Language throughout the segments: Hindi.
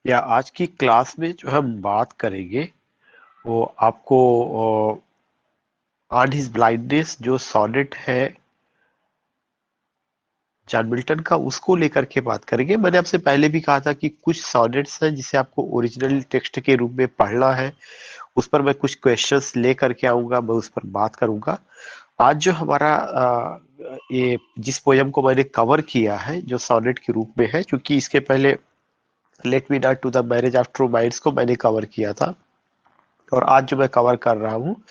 या आज की क्लास में जो हम बात करेंगे वो आपको ऑन हिज ब्लाइंडनेस जो सॉनेट है जॉन मिल्टन का, उसको लेकर के बात करेंगे। मैंने आपसे पहले भी कहा था कि कुछ सॉनेट्स हैं जिसे आपको ओरिजिनल टेक्स्ट के रूप में पढ़ना है। उस पर मैं कुछ क्वेश्चंस ले करके आऊंगा, मैं उस पर बात करूंगा। आज जो हमारा ये जिस पोयम को मैंने कवर किया है जो सॉनेट के रूप में है, क्योंकि इसके पहले let me not to the marriage of true minds को मैंने कवर किया था, और आज जो मैं कवर कर रहा हूँ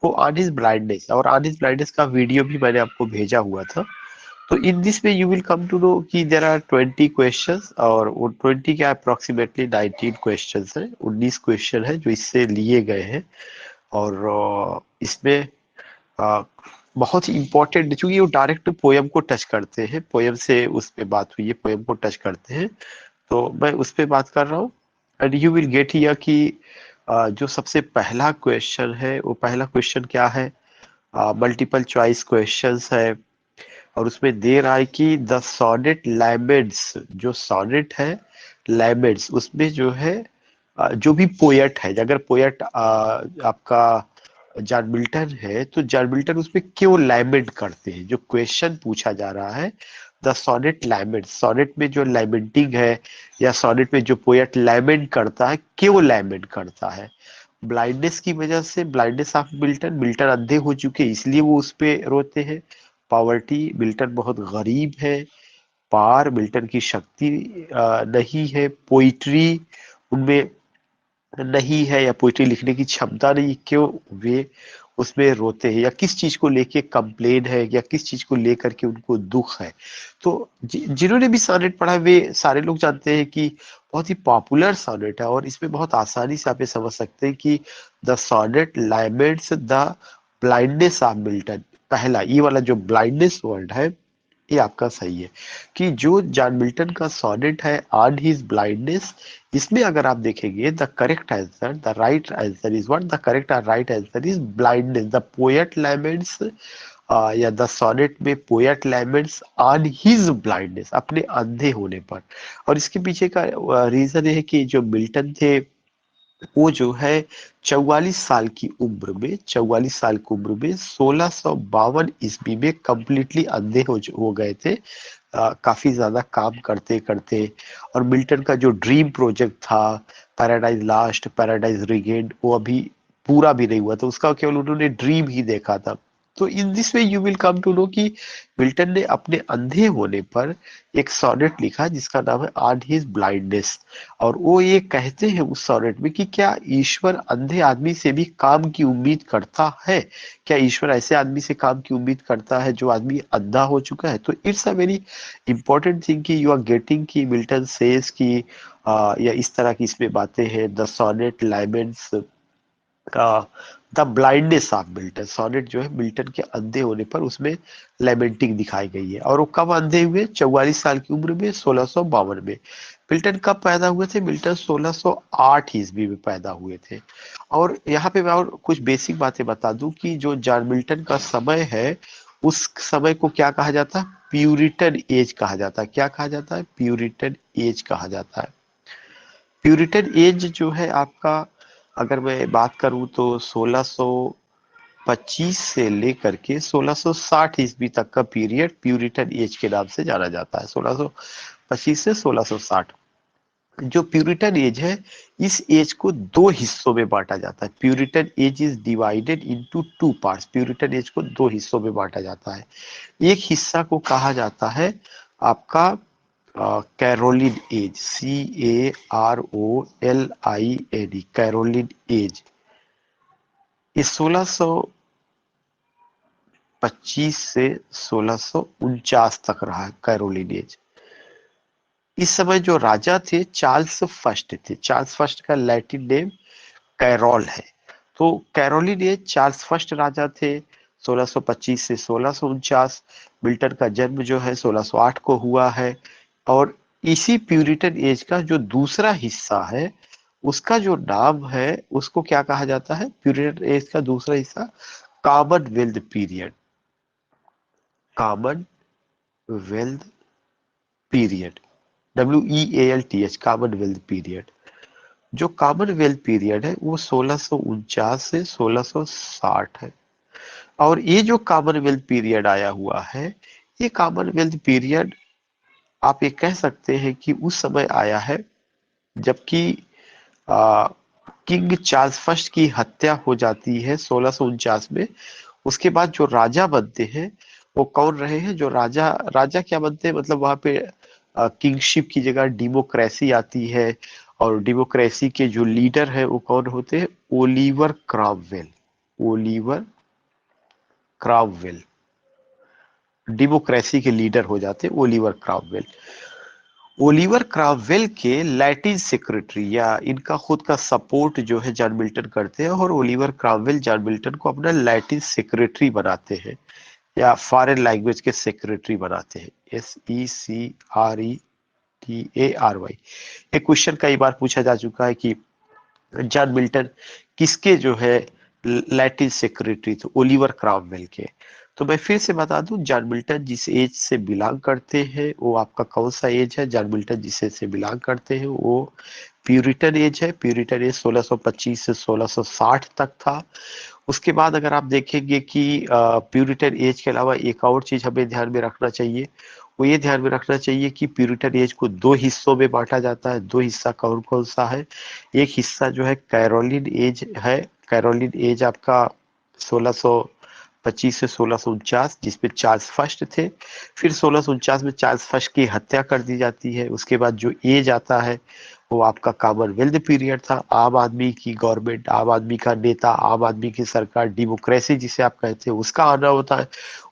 वो ऑन हिज ब्लाइंडनेस, और ऑन हिज ब्लाइंडनेस का वीडियो भी मैंने आपको भेजा हुआ था। तो in this way you will come to know कि देर आर 20 क्वेश्चंस, और वो 20 क्या अप्रोक्सीमेटली 19 क्वेश्चंस हैं, 19 क्वेश्चन है जो इससे लिए गए हैं। और इसमें अ, बहुत ही इंपॉर्टेंट, चूंकि वो डायरेक्ट पोयम को टच करते हैं, पोयम से उस पे बात हुई है, पोयम को टच करते हैं, तो मैं उस पे बात कर रहा हूँ। And you will get here कि जो सबसे पहला क्वेश्चन है, वो पहला क्वेश्चन क्या है, मल्टीपल चॉइस क्वेश्चंस है, और उसमें दे रहा है कि द सॉनेट लैमेंट्स, जो सॉनेट है लैमेंट्स, उसमें जो है जो भी पोएट है, अगर पोएट आपका जॉन मिल्टन है, तो जॉन मिल्टन उसमें क्यों लैमेंट करते हैं, जो क्वेश्चन पूछा जा रहा है। द सॉनेट लैमेंट, सॉनेट में जो लैमेंटिंग है या सॉनेट में जो पोएट लैमेंट करता है, क्यों लैमेंट करता है। ब्लाइंडनेस की वजह से, ब्लाइंडनेस ऑफ मिल्टन, मिल्टन अंधे हो चुके इसलिए वो उस पे रोते हैं। पॉवर्टी, मिल्टन बहुत गरीब है। पार, मिल्टन की शक्ति नहीं है। पोइट्री उनमें नहीं है, या पोइट्री लिखने की क्षमता नहीं, क्यों वे उसमें रोते हैं, या किस चीज को लेके कंप्लेन है, या किस चीज को लेकर के उनको दुख है। तो जिन्होंने भी सॉनेट पढ़ा वे सारे लोग जानते हैं कि बहुत ही पॉपुलर सॉनेट है, और इसमें बहुत आसानी से आप ये समझ सकते हैं कि the sonnet laments the blindness of Milton. पहला ये वाला जो ब्लाइंडनेस वर्ड है, ये आपका सही है कि जो जॉन मिल्टन का सॉनेट है ऑन हिज ब्लाइंडनेस, इसमें अगर आप देखेंगे the correct answer, the right answer is what, the correct और right answer is blindness. The poet laments, या द सॉनेट में poet laments on his blindness, अपने अंधे होने पर। और इसके पीछे का रीजन ये है कि जो मिल्टन थे वो जो है 44 साल की उम्र में, 44 साल की उम्र में 1652 ईस्वी में कंप्लीटली अंधे हो गए थे, काफी ज्यादा काम करते करते। और मिल्टन का जो ड्रीम प्रोजेक्ट था, पैराडाइज लास्ट, पैराडाइज रिगेन्ड, वो अभी पूरा भी नहीं हुआ था, उसका केवल उन्होंने ड्रीम ही देखा था। तो in this way you will come to know कि मिल्टन ने अपने अंधे होने पर एक सॉनेट लिखा जिसका नाम है ऑन हिज ब्लाइंडनेस। और वो ये कहते हैं उस सॉनेट में कि क्या ईश्वर अंधे आदमी से भी काम की उम्मीद करता है, क्या ईश्वर ऐसे आदमी से काम की उम्मीद करता है जो आदमी अंधा हो चुका है। तो it's a very important thing कि यू आर गेटिंग कि मिल्टन सेज कि या इस तरह की इसमें बातें हैं। The sonnet laments the blindness of Milton, sonnet जो है मिल्टन के अंधे होने पर उसमें लेमेंटिंग दिखाई गई है। और वो कब अंधे हुए, 44 साल की उम्र में, 1652 में। मिल्टन कब पैदा हुए थे, मिल्टन 1608 ईस्वी में पैदा हुए थे। और यहाँ पे मैं और कुछ बेसिक बातें बता दूं कि जो जॉन मिल्टन का समय है, उस समय को क्या कहा जाता है, प्यूरिटन एज कहा जाता है। क्या कहा जाता है, प्यूरिटन एज कहा जाता है। प्यूरिटन एज जो है आपका, अगर मैं बात करूं तो 1625 से लेकर के 1660 ईस्वी तक का पीरियड प्यूरिटन एज के नाम से जाना जाता है। 1625 से 1660 जो प्यूरिटन एज है, इस एज को दो हिस्सों में बांटा जाता है। Puritan age is divided into two parts, Puritan age को दो हिस्सों में बांटा जाता है। एक हिस्सा को कहा जाता है आपका Caroline age, CAROLINE, Caroline age. ये 1625 से 1649 तक रहा है कैरोलिन एज। इस समय जो राजा थे चार्ल्स फर्स्ट थे। चार्ल्स फर्स्ट का लैटिन नेम कैरोल है। तो कैरोलिन एज, चार्ल्स फर्स्ट राजा थे 1625 से 1649। मिल्टन का जन्म जो है 1608 को हुआ है। और इसी प्यूरिटन एज का जो दूसरा हिस्सा है, उसका जो नाम है, उसको क्या कहा जाता है, प्यूरिटन एज का दूसरा हिस्सा Commonwealth period, Commonwealth period. WEALTH, Commonwealth period. जो कॉमनवेल्थ पीरियड है वो 1649 से 1660 है। और ये जो कॉमनवेल्थ पीरियड आया हुआ है, ये कॉमनवेल्थ पीरियड आप ये कह सकते हैं कि उस समय आया है जबकि किंग चार्ल्स फर्स्ट की हत्या हो जाती है 1649 में। उसके बाद जो राजा बनते हैं वो कौन रहे हैं? जो राजा राजा क्या बनते हैं, मतलब वहां पे किंगशिप की जगह डेमोक्रेसी आती है। और डेमोक्रेसी के जो लीडर है वो कौन होते हैं? Oliver Cromwell. Oliver Cromwell democracy के लीडर हो जाते हैं, ओलिवर क्रॉमवेल। ओलिवर क्रामवेल के लैटिन सेक्रेटरी या इनका खुद का सपोर्ट जो है जॉन मिल्टन करते हैं, और ओलिवर क्रामवेल जॉन मिल्टन को अपना लैटिन सेक्रेटरी बनाते हैं या फॉरेन लैंग्वेज के सेक्रेटरी बनाते हैं। SECRETARY। एक क्वेश्चन कई बार पूछा जा चुका है कि जॉन मिल्टन किसके जो है लैटिन सेक्रेटरी? तो ओलिवर क्रामवेल के। तो मैं फिर से बता दूं, जॉन मिल्टन जिस एज से बिलोंग करते हैं वो आपका कौन सा एज है? जॉन मिल्टन जिस एज से बिलोंग करते हैं वो प्यूरिटन एज है। प्यूरिटन एज 1625 से 1660 तक था। उसके बाद अगर आप देखेंगे कि प्यूरिटन एज के अलावा एक और चीज हमें ध्यान में रखना चाहिए, वो ये ध्यान में रखना चाहिए कि प्यूरिटन एज को दो हिस्सों में बांटा जाता है। दो हिस्सा कौन कौन सा है? एक हिस्सा जो है कैरोलिन एज है। कैरोलिन एज आपका 1625 से 1649, जिसपे चार्ल्स फर्स्ट थे। फिर 1649 में चार्ल्स फर्स्ट की हत्या कर दी जाती है। उसके बाद जो एज आता है वो आपका कॉमनवेल्थ पीरियड था। आम आदमी की गवर्नमेंट, आम आदमी का नेता, आम आदमी की सरकार, डेमोक्रेसी जिसे आप कहते हैं, उसका आना होता है।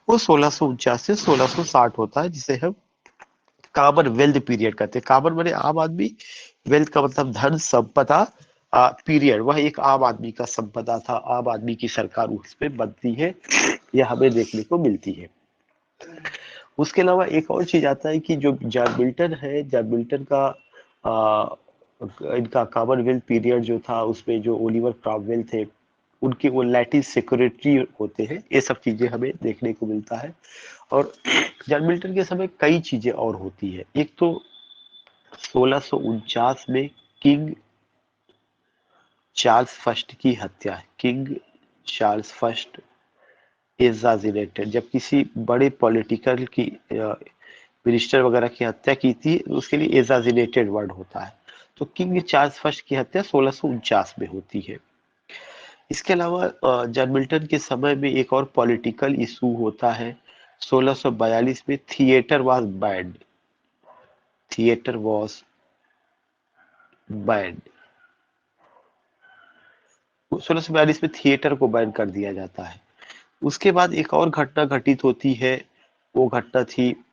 वो 1649 से 1660 होता है, जिसे हम कॉमनवेल्थ पीरियड कहते हैं। कॉमन माने आम आदमी, वेल्थ का मतलब धन संपदा। पीरियड वह एक आम आदमी का संपदा था, आम आदमी की सरकार उस पे बनती है, यह हमें देखने को मिलती है। उसके अलावा एक और चीज आता है कि जो जॉन मिल्टन है, जॉन मिल्टन का आ, इनका कॉमनवेल्थ पीरियड जो था उसमें जो ओलिवर क्रॉमवेल थे उनके वो लैटिन सेक्रेटरी होते हैं। ये सब चीजें हमें देखने को मिलता है। और जॉन मिल्टन के समय कई चीजें और होती है। एक तो 1649 में किंग चार्ल्स फर्स्ट की हत्या है। किंग चार्ल्स फर्स्ट एजाजिनेटेड, जब किसी बड़े पॉलिटिकल की मिनिस्टर वगैरह की हत्या की थी, उसके लिए एजाजिनेटेड वर्ड होता है। तो किंग चार्ल्स फर्स्ट की हत्या 1649 में होती है। इसके अलावा जॉन मिल्टन के समय में एक और पॉलिटिकल इशू होता है। 1642 में theatre was band. Theatre was band. 1642 में थिएटर को बैन कर दिया जाता है। उसके बाद एक और घटना घटित होती है। वो घटना थी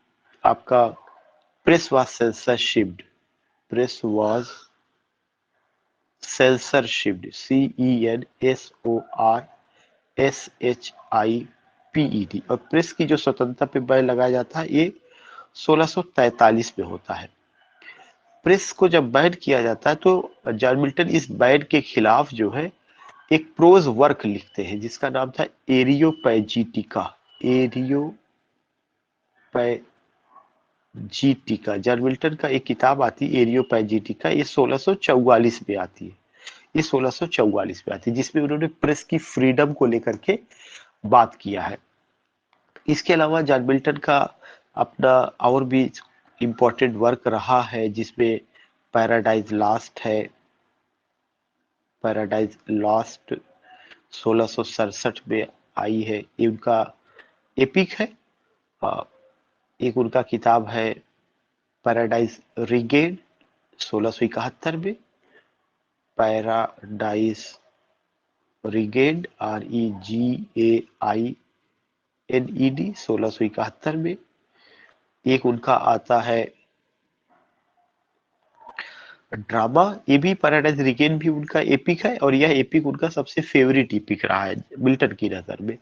आपका press was censorshiped. Press was censorshiped. CENSORSHIPED। और प्रेस की जो स्वतंत्रता पे बैन लगाया जाता है ये 1643 में होता है। प्रेस को जब बैन किया जाता है तो जॉन मिल्टन इस बैन के खिलाफ जो है एक प्रोज वर्क लिखते हैं जिसका नाम था एरियोपैजिटिका। एरियोपैजिटिका, जॉन मिल्टन का एक किताब आती है एरियोपैजिटिका। ये 1644 में आती है। ये 1644 में आती है, जिसमें उन्होंने प्रेस की फ्रीडम को लेकर के बात किया है। इसके अलावा जॉन मिल्टन का अपना और भी इम्पोर्टेंट वर्क रहा है, जिसमें पैराडाइज लास्ट है। पैराडाइज लास्ट 1667 में आई है। ये उनका एपिक है। अ, एक उनका किताब है पैराडाइज रिगेन 1671 में। पैराडाइज रिगेन्ड REGAINED 1671 में। एक उनका आता है ड्रामा, ये भी पैराडाइज रिगेन भी उनका एपिक है, और यह एपिक उनका सबसे फेवरेट एपिक रहा है मिल्टन की नजर में।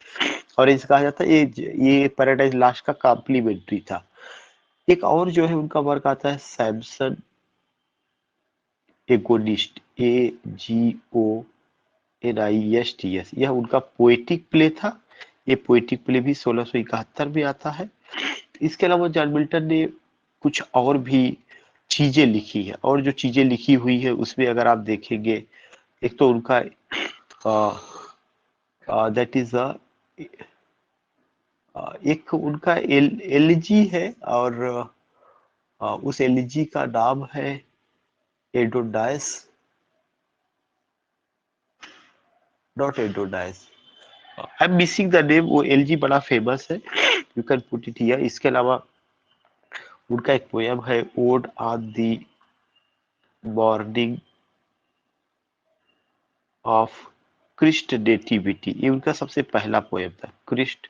और इसे कहा जाता है ये पैराडाइज लास्ट का कॉम्प्लीमेंट्री था। एक और जो है उनका वर्क आता है सैमसन एगोनिस्ट। AGONISTS। यह उनका पोएटिक प्ले था। ये पोएटिक प्ले भी 1671 में आता है। इसके अलावा जॉन मिल्टन ने कुछ और भी चीजें लिखी है, और जो चीजें लिखी हुई है उसमें अगर आप देखेंगे, एक तो उनका दैट इज एक उनका एलजी है, और उस एलजी का नाम है Adonais, not Adonais, I am missing the name. वो एलजी बड़ा फेमस है, you can put it here. इसके अलावा उनका एक पोयम है ode on the morning of Christ nativity, ये उनका सबसे पहला पोयम था, क्रिस्ट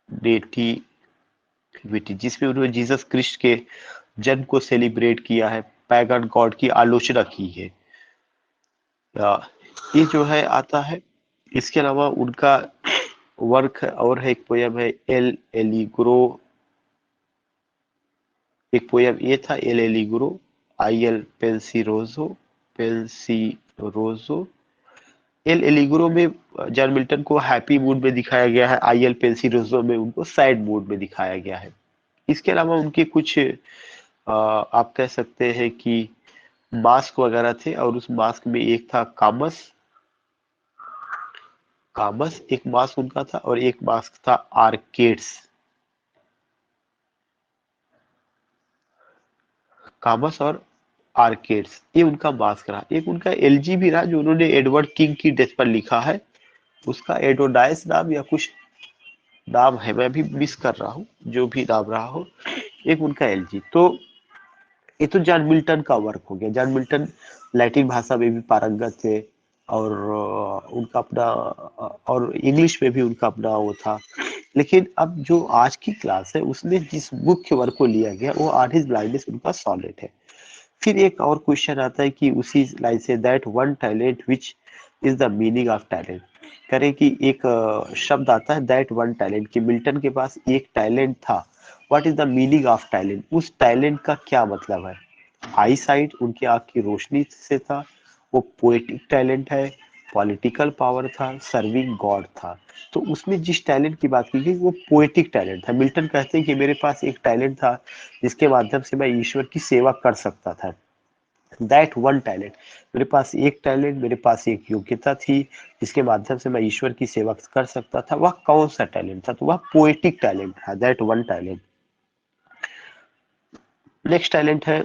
नेटिविटी, जिसमें उन्होंने जीसस क्रिस्ट के जन्म को सेलिब्रेट किया है, पैगन गॉड की आलोचना की है। ये जो है आता है। इसके अलावा उनका वर्क और है, एक पोयम है एल एलिग्रो, एक पोयम ये था L'Allegro, Il Penseroso, Penseroso. L'Allegro में जॉन मिल्टन को हैप्पी मूड में दिखाया गया है, आई एल पेंसिरोजो में उनको सैड मूड में दिखाया गया है। इसके अलावा उनके कुछ आप कह सकते हैं कि मास्क वगैरह थे, और उस मास्क में एक था कामस, कामस एक मास्क उनका था, और एक मास्क था आर्केड्स, कामस और आर्केड्स, ये उनका मास्क रहा। एक उनका एलजी भी रहा, जो उन्होंने एडवर्ड किंग की डेथ पर लिखा है, उसका एडोडाइस नाम या कुछ नाम है, मैं भी मिस कर रहा हूँ, जो भी नाम रहा हो। एक उनका एलजी। तो ये तो जॉन मिल्टन का वर्क हो गया। जॉन मिल्टन लैटिन भाषा में भी पारंगत थे, और उनका अपना और इंग्लिश में भी उनका अपना वो था। लेकिन अब जो आज की क्लास है उसमें जिस मुख्य वर्क को लिया गया वो ऑन हिज ब्लाइंडनेस उनका सॉनेट है। फिर एक और क्वेश्चन आता है कि उसी line say that one talent which is the meaning of talent, करें कि एक शब्द आता है दैट वन टैलेंट, कि मिल्टन के पास एक टैलेंट था। What is the meaning of talent, उस टैलेंट का क्या मतलब है। आई साइट उनकी आंख की रोशनी से था, वो पोएटिक टैलेंट है, पॉलिटिकल पावर था, सर्विंग गॉड था। तो उसमें जिस टैलेंट की बात की गई वो पोएटिक टैलेंट था। मिल्टन कहते हैं कि मेरे पास एक टैलेंट था जिसके माध्यम से मैं ईश्वर की सेवा कर सकता था। दैट वन टैलेंट, मेरे पास एक टैलेंट, मेरे पास एक योग्यता थी जिसके माध्यम से मैं ईश्वर की सेवा कर सकता था। वह कौन सा टैलेंट था, तो वह पोएटिक टैलेंट था, that one talent. Next talent है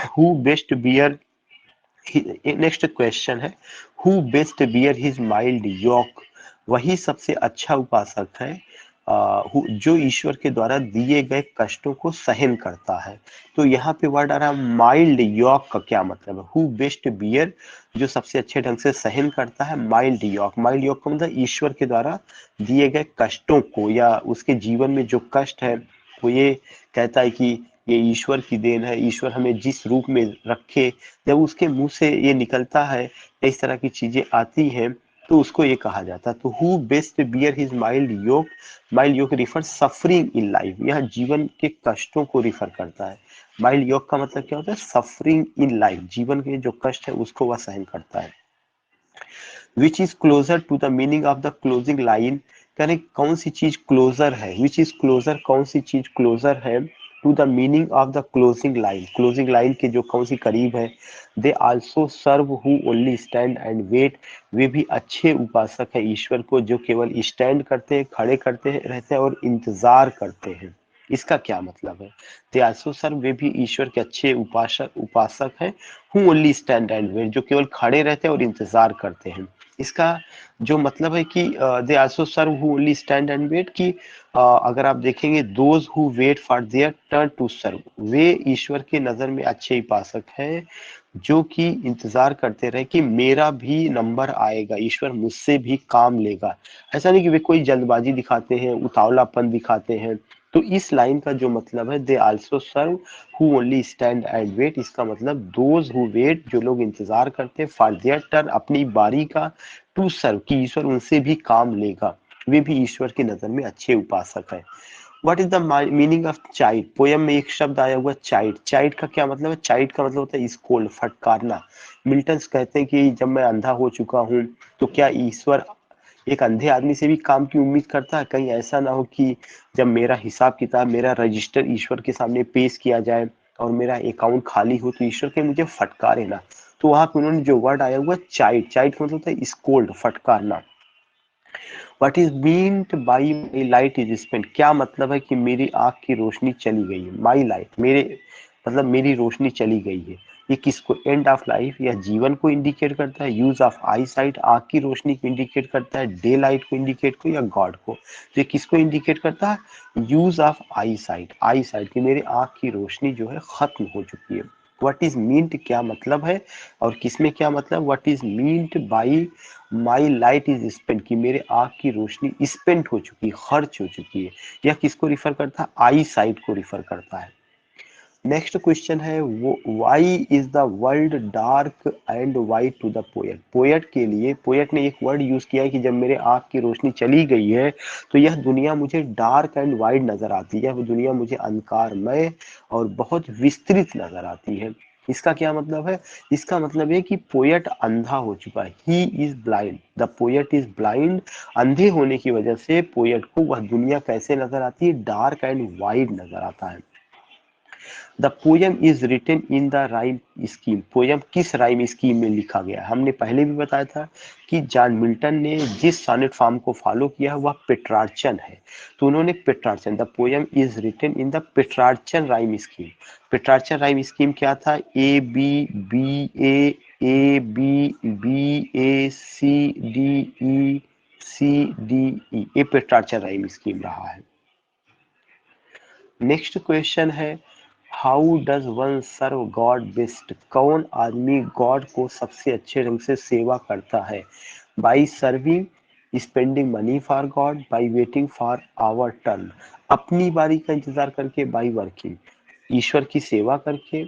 who best bear, next question है who best bear his mild yoke, वही सबसे अच्छा उपासक है जो ईश्वर के द्वारा दिए गए कष्टों को सहन करता है। तो यहाँ पे वर्ड आ रहा है माइल्ड योक, का क्या मतलब है। हु बेस्ट बियर, जो सबसे अच्छे ढंग से सहन करता है, माइल्ड योक, माइल्ड योक का मतलब ईश्वर के द्वारा दिए गए कष्टों को, या उसके जीवन में जो कष्ट है वो ये कहता है कि ये ईश्वर की देन है, ईश्वर हमें जिस रूप में रखे, जब उसके मुंह से ये निकलता है, इस तरह की चीजें आती हैं, तो उसको ये कहा जाता है। तो who best bear his mild yoke, mild yoke refer suffering in life, यह जीवन के कष्टों को रिफर करता है। माइल्ड योक का मतलब क्या होता है, सफरिंग इन लाइफ, जीवन के जो कष्ट है उसको वह सहन करता है। Which is closer to the meaning of the closing line, करें कौन सी चीज क्लोजर है, विच इज क्लोजर, कौन सी चीज क्लोजर है to the meaning of the closing line, closing line के जो कौन सी करीब है। They also serve who only stand and wait, वे भी अच्छे उपासक है ईश्वर को जो केवल स्टैंड करते हैं, खड़े करते हैं रहते हैं और इंतजार करते हैं। इसका क्या मतलब है। दे आल्सो सर्व, वे भी ईश्वर के अच्छे उपासक उपासक हैं, who only stand and wait, जो केवल खड़े रहते हैं और इंतजार करते हैं। इसका जो मतलब है कि they also serve who only stand and wait, कि अगर आप देखेंगे those who wait for their turn to serve, वे ईश्वर की नजर में अच्छे उपासक हैं जो कि इंतजार करते रहे कि मेरा भी नंबर आएगा, ईश्वर मुझसे भी काम लेगा। ऐसा नहीं कि वे कोई जल्दबाजी दिखाते हैं, उतावलापन दिखाते हैं। तो इस लाइन का जो मतलब है they also serve who only stand and wait, इसका मतलब दोज हु वेट, जो लोग इंतजार करते हैं, फॉर देयर टर्न, अपनी बारी का, टू सर्व, कि ईश्वर उनसे भी काम लेगा, वे भी ईश्वर की नजर में अच्छे उपासक है। What is the meaning of child, poem में एक शब्द आया हुआ चाइड, चाइड का क्या मतलब है। चाइड का मतलब होता है स्कोल्ड, फटकारना। मिल्टन कहते हैं कि जब मैं अंधा हो चुका हूँ तो क्या ईश्वर एक अंधे आदमी से भी काम की उम्मीद करता है। कहीं ऐसा ना हो कि जब मेरा हिसाब किताब, मेरा रजिस्टर ईश्वर के सामने पेश किया जाए और मेरा अकाउंट खाली हो तो ईश्वर के मुझे फटकारे ना। तो वहां पे उन्होंने जो वर्ड आया हुआ चाइड, चाइड का मतलब होता है स्कोल्ड, फटकारना। What is meant by my light is spent, क्या मतलब है कि मेरी आंख की रोशनी चली गई है। माई लाइट, मेरे मतलब मेरी रोशनी चली गई है। ये किसको, एंड ऑफ लाइफ या जीवन को इंडिकेट करता है। यूज ऑफ आई साइट, आंख की रोशनी को इंडिकेट करता है। डे लाइट को इंडिकेट को या गॉड को। तो ये किसको इंडिकेट करता है, use of I site, I site की मेरी आंख की रोशनी जो है खत्म हो चुकी है। व्हाट इज मीन्ड, क्या मतलब है और किसमें क्या मतलब, what is meant by my light is spent की मेरे आंख की रोशनी स्पेंट हो चुकी, खर्च हो चुकी है। यह किसको रिफर करता है, आई साइट को रिफर करता है। नेक्स्ट क्वेश्चन है वो, why is the world dark and wide to the poet. Poet के लिए, पोएट ने एक वर्ड यूज किया है कि जब मेरे आंख की रोशनी चली गई है तो यह दुनिया मुझे डार्क एंड वाइट नजर आती है, यह दुनिया मुझे अंधकारमय और बहुत विस्तृत नजर आती है। इसका क्या मतलब है, इसका मतलब है कि पोएट अंधा हो चुका है। He is blind, the poet is blind. अंधे होने की वजह से पोएट को वह दुनिया कैसे नजर आती है, डार्क एंड वाइड नजर आता है। The poem is written in the rhyme scheme, poem किस राइम स्कीम में लिखा गया। हमने पहले भी बताया था कि जॉन मिल्टन ने जिस सॉनेट फॉर्म को फॉलो किया है वह पेट्रार्चन है। तो उन्होंने Petrarchan, the poem is written in the Petrarchan rhyme scheme. Petrarchan rhyme scheme क्या था, A B B A B B A C D E C D E, ये पेट्रार्चन राइम स्कीम रहा है। नेक्स्ट क्वेश्चन है, how does one serve God best, कौन आदमी गॉड को सबसे अच्छे ढंग से सेवा करता है। By serving, spending money for God, by waiting for our turn, अपनी बारी का इंतजार करके, बाई वर्किंग, ईश्वर की सेवा करके,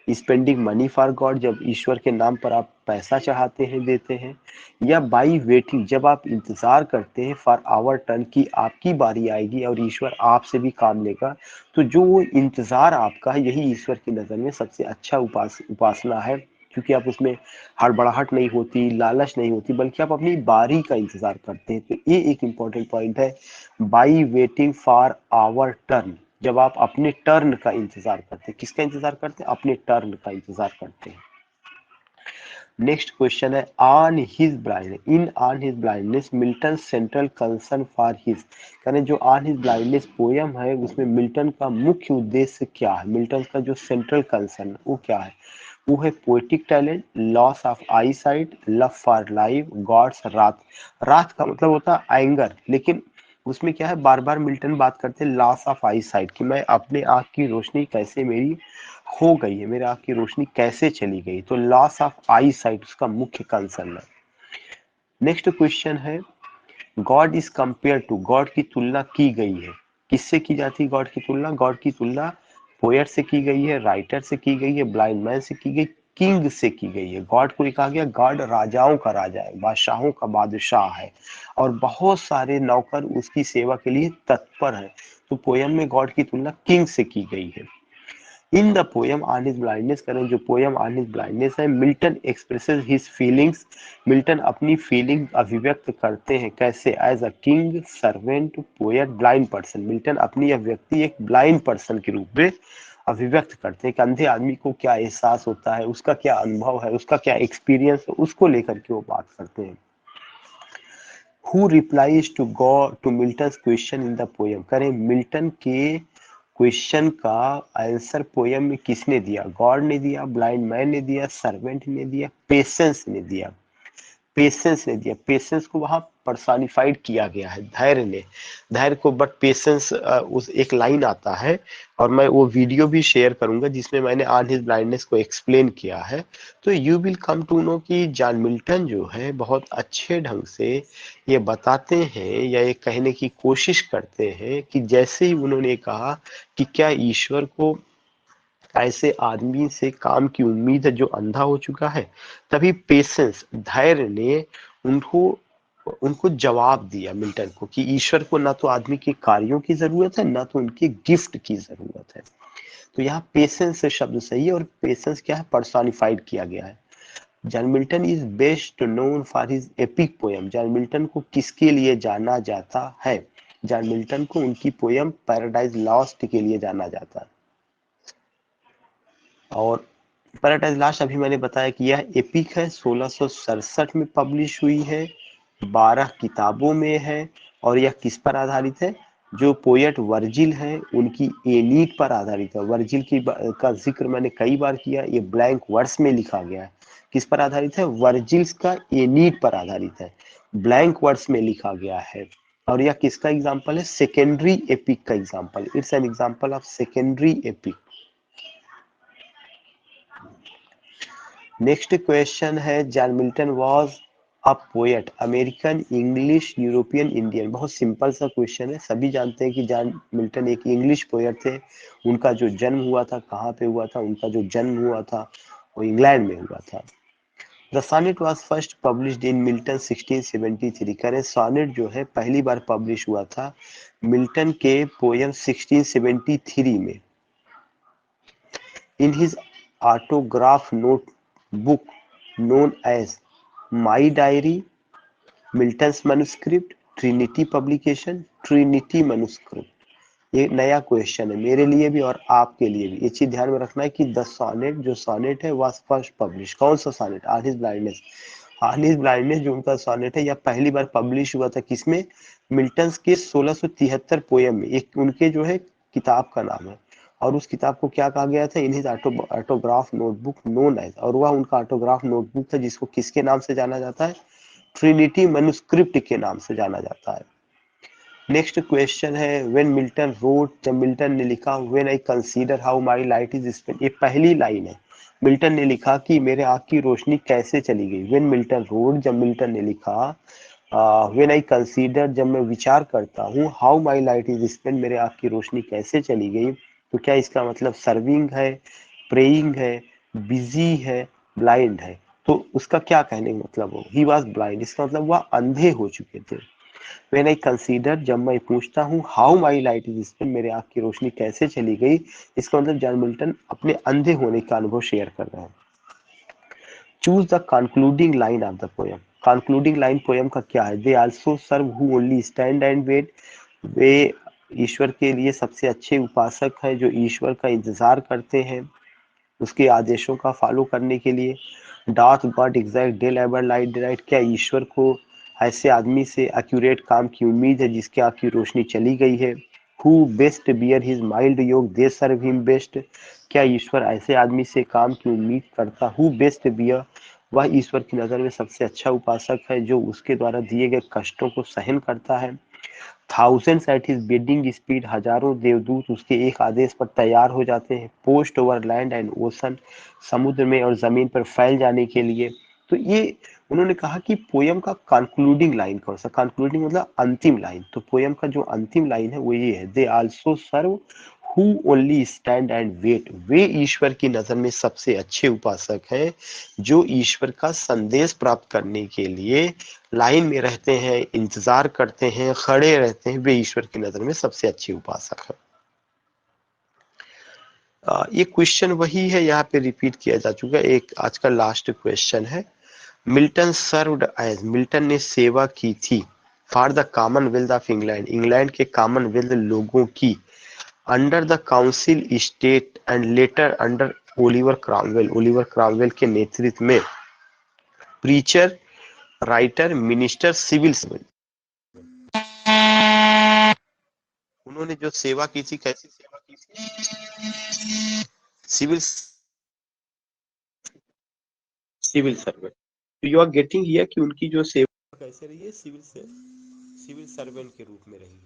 स्पेंडिंग मनी फॉर गॉड, जब ईश्वर के नाम पर आप पैसा चाहते हैं, देते हैं, या बाई वेटिंग, जब आप इंतजार करते हैं फॉर आवर टर्न की आपकी बारी आएगी और ईश्वर आपसे भी काम लेगा। तो जो वो इंतजार आपका है यही ईश्वर की नज़र में सबसे अच्छा उपासना है, क्योंकि आप उसमें हड़बड़ाहट नहीं होती, लालच नहीं होती, बल्कि आप अपनी बारी का इंतजार करते हैं। तो ये एक इंपॉर्टेंट पॉइंट है, by waiting for our turn, जब आप अपने टर्न का इंतजार करते हैं। किसका इंतजार करते हैं, अपने टर्न का इंतजार करते हैं। नेक्स्ट क्वेश्चन है, on his blind, in on his blindness Milton central concern for his, यानी जो ऑन हिज ब्लाइंडनेस पोयम है उसमें मिल्टन का मुख्य उद्देश्य क्या है, मिल्टन का जो सेंट्रल कंसर्न वो क्या है। वो है poetic talent, loss of eyesight, love for life, God's wrath. Wrath का मतलब होता है एंगर, लेकिन उसमें क्या है, बार बार मिल्टन बात करते हैं लॉस ऑफ आई साइट कि मैं अपने आंख की रोशनी कैसे मेरी हो गई है, मेरे आंख की रोशनी कैसे चली गई। तो लॉस ऑफ आई साइट उसका मुख्य कंसर्न है। नेक्स्ट क्वेश्चन है, God is compare to, God की तुलना की गई है, किससे की जाती है गॉड की तुलना, गॉड की तुलना पोएट से की गई है, राइटर से की गई है, ब्लाइंड मैन से की गई, किंग से की गई है। गॉड को कहा गया गॉड राजाओं का राजा है, बादशाहों का बादशाह है और बहुत सारे नौकर उसकी सेवा के लिए तत्पर है। तो पोयम में गॉड की तुलना किंग से की गई है। In the poem on his blindness, करें जो पोयम ऑन हिज ब्लाइंडनेस है, Milton expresses his feelings, Milton अपनी फीलिंग अभिव्यक्त करते हैं कैसे, as a king, servant, poet, blind person. Milton अपनी अभिव्यक्ति एक ब्लाइंड पर्सन के रूप में अभिव्यक्त करते हैं कि अंधे आदमी को क्या एहसास होता है, उसका क्या अनुभव है, उसका क्या एक्सपीरियंस है, उसको लेकर के वो बात करते हैं। Who replies to God to Milton question in the poem, करें मिल्टन के क्वेश्चन का आंसर पोयम में किसने दिया, गॉड ने दिया, ब्लाइंड मैन ने दिया, सर्वेंट ने दिया, पेशेंस ने दिया। पेशेंस ने दिया, पेशेंस को वहां पर्सोनिफाइड किया गया है धैर्य ने, धैर्य को, बट पेशेंस उस एक लाइन आता है और मैं वो वीडियो भी शेयर करूंगा जिसमें मैंने ऑन हिज ब्लाइंडनेस को एक्सप्लेन किया है। तो you will come to know कि जॉन मिल्टन जो है बहुत अच्छे ढंग से ये बताते हैं या ये कहने की कोशिश करते हैं कि जैसे ही उन्होंने कहा कि क्या ईश्वर को ऐसे आदमी से काम की उम्मीद है जो अंधा हो चुका है, तभी पेशेंस, धैर्य ने उनको उनको जवाब दिया मिल्टन को कि ईश्वर को ना तो आदमी के कार्यों की जरूरत है ना तो उनके गिफ्ट की जरूरत है। तो यहाँ पेशेंस से शब्द सही है और पेशेंस क्या है, पर्सोनिफाइड किया गया है। John Milton is best known for his epic poem, John Milton को किसके लिए जाना जाता है, जॉन मिल्टन को उनकी पोयम पैराडाइज लॉस्ट के लिए जाना जाता है। और पैराडाइज लास्ट अभी मैंने बताया कि यह एपिक है, 1667 में पब्लिश हुई है, 12 किताबों में है और यह किस पर आधारित है? जो पोएट वर्जिल है उनकी एनीड पर आधारित है। वर्जिल का जिक्र मैंने कई बार किया, ये ब्लैंक वर्स में लिखा गया है। किस पर आधारित है? वर्जिल्स का एनीड पर आधारित है, ब्लैंक वर्स में लिखा गया है। और यह किसका एग्जाम्पल है? सेकेंडरी एपिक का example. It's an example of secondary epic. Next question है, John Milton was a poet, American, English, European, Indian. बहुत सिंपल सा क्वेश्चन है, सभी जानते हैं कि जॉन मिल्टन एक इंग्लिश पोएट थे। उनका जो जन्म हुआ था कहाँ पे हुआ था? उनका जो जन्म हुआ था वो इंग्लैंड में हुआ था। The sonnet was first published in Milton 1673। करें सॉनेट जो है पहली बार पब्लिश हुआ था मिल्टन के पोयम 1673 में। In his autograph notebook known as My Diary, Milton's manuscript, Trinity publication, Trinity manuscript. ये नया क्वेश्चन है मेरे लिए भी और आपके लिए भी। ये चीज ध्यान में रखना है कि द सॉनेट जो सॉनेट है वाज फर्स्ट पब्लिश। कौन सा sonnet? On his blindness. On his blindness जो उनका सॉनेट है यह पहली बार पब्लिश हुआ था किसमें? मिल्टन्स के 1673 पोयम में। एक उनके जो है किताब का नाम है और उस किताब को क्या कहा गया था? In his autograph notebook known as. और वह उनका ऑटोग्राफ नोटबुक था जिसको किसके नाम से जाना जाता है? ट्रिनिटी मैन्युस्क्रिप्ट के नाम से जाना जाता है। नेक्स्ट क्वेश्चन है, व्हेन मिल्टन रोट, जब मिल्टन ने लिखा, when I consider how my light is spent. ये पहली लाइन है। मिल्टन ने लिखा कि मेरे आँख की रोशनी कैसे चली गई। व्हेन मिल्टन रोट, जब मिल्टन ने लिखा, व्हेन आई कंसीडर, जब मैं विचार करता हूँ, how my light is spent, मेरे आँख की रोशनी कैसे चली गई। तो क्या इसका मतलब सर्विंग है, प्रेइंग है, बिजी है, ब्लाइंड है? तो उसका क्या कहने का मतलब हो? ही वॉज ब्लाइंड, इसका मतलब वह अंधे हो चुके थे। व्हेन आई कंसीडर, जब मैं पूछता हूँ, how my light is spent, मेरे आँख की रोशनी कैसे चली गई, इसका मतलब जॉन मिल्टन अपने अंधे होने का अनुभव शेयर कर रहे हैं। Choose the concluding line of the poem. Concluding line poem का क्या है? They also serve who only stand and wait. वे ईश्वर के लिए सबसे अच्छे उपासक है जो ईश्वर का इंतजार करते हैं उसके आदेशों का फॉलो करने के लिए। Doth God exact day labour light right, क्या ईश्वर को ऐसे आदमी से एक्यूरेट काम की उम्मीद है जिसके आँख की रोशनी चली गई है। Who best bear his mild yoke, they serve him best, क्या ईश्वर ऐसे आदमी से काम की उम्मीद करता? हु बेस्ट बियर, वह ईश्वर की नज़र में सबसे अच्छा उपासक है जो उसके द्वारा दिए गए कष्टों को सहन करता है। Thousands at his bidding speed, हजारों देवदूत उसके एक आदेश पर तैयार हो जाते हैं। Post over land and ocean, समुद्र में और जमीन पर फैल जाने के लिए। तो ये उन्होंने कहा कि पोयम का कंक्लूडिंग लाइन कौन सा? कंक्लूडिंग मतलब अंतिम लाइन। तो पोयम का जो अंतिम लाइन है वो ये है, they also serve who only stand and wait, वे ईश्वर की नजर में सबसे अच्छे उपासक हैं जो ईश्वर का संदेश प्राप्त करने के लिए लाइन में रहते हैं, इंतजार करते हैं, खड़े रहते हैं। वे ईश्वर की नजर में सबसे अच्छे उपासक है। ये क्वेश्चन वही है, यहाँ पे रिपीट किया जा चुका है। एक आज का लास्ट क्वेश्चन है, मिल्टन सर्व्ड एज, मिल्टन ने सेवा की थी for the Commonwealth of England, England के कॉमनवेल्थ लोगों की, under the council state and later under Oliver Cromwell, Oliver Cromwell के नेतृत्व में, preacher, writer, minister, civil servant. उन्होंने जो सेवा की थी, कैसी सेवा की थी? Civil civil servant. तो यू आर गेटिंग हियर कि उनकी जो सेवा कैसे रही है? सिविल सर्वेंट के रूप में रही है।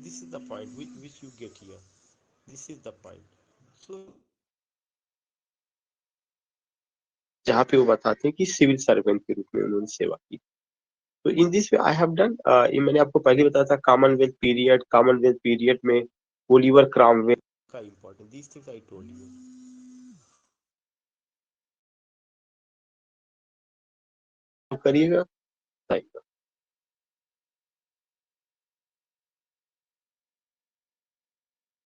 This is the point which you get here, this is the point. So जहाँ पे वो बताते हैं कि सिविल सर्वेंट के रूप में उन्होंने सेवा की। तो in this way I have done, ये मैंने आपको पहले बताया था, कॉमनवेल्थ पीरियड में ओलिवर क्रॉमवेल का important, these things I told you. करिएगा।